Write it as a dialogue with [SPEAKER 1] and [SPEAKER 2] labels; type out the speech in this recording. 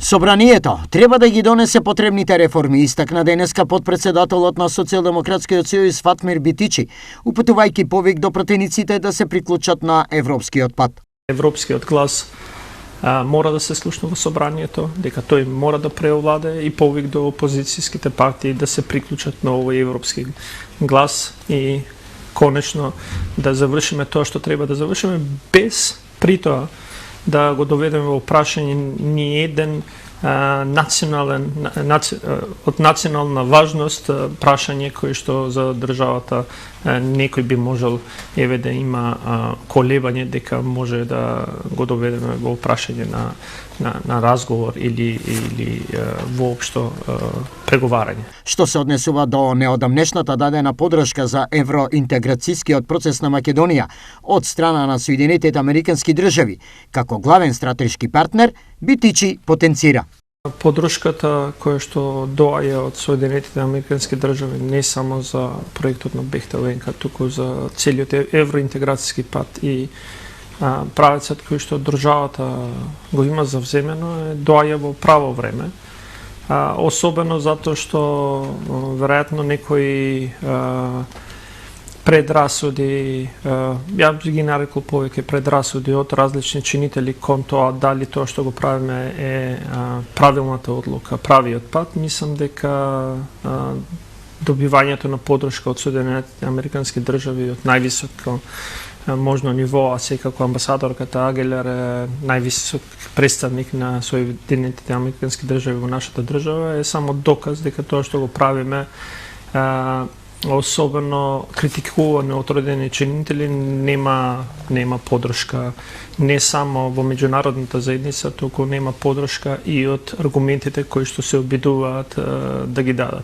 [SPEAKER 1] Собранието треба да ги донесе потребните реформи, истакна денеска подпредседателот на Социјалдемократскиот сојуз Фатмир Битичи, упатувајќи повик до пратениците да се приклучат на европскиот пат.
[SPEAKER 2] Европскиот глас мора да се слушне во собранието, дека тој мора да преовладе и повик до опозицијските партии да се приклучат на овој европски глас и конечно да завршиме тоа што треба да завршиме, без при тоа да го доведеме во прашање ни еден од национална важност прашање кој што за државата некој би можел да има колебање дека може да го доведеме во прашање на разговор или воопшто преговарање.
[SPEAKER 1] Што се однесува до неодамнешната дадена подршка за евроинтеграцијскиот процес на Македонија од страна на Соединетите Американски држави, како главен стратешки партнер, Битичи потенцира.
[SPEAKER 2] Подршката која што доаѓа од Соединетите Американски држави не само за проектот на Бехтеленка, туку за целиот евроинтеграцијски пат и правецот кој што државата го има завземено доаѓа во право време. Особено затоа што веројатно некои предрасуди, ја ги нарекол повеќе предрасуди од различни чинители кон тоа дали тоа што го правиме е правилната одлука, правиот пат. Мислам дека добивањето на подршка од Соединетите Американски држави од највисоко можно ниво, а секако амбасадорката Агелер е највисок представник на Соединетите Американски држави во нашата држава, е само доказ дека тоа што го правиме особено критикуване од одредени чинители нема подршка не само во меѓународната заедница, туку нема подршка и од аргументите кои што се обидуваат да ги дадат.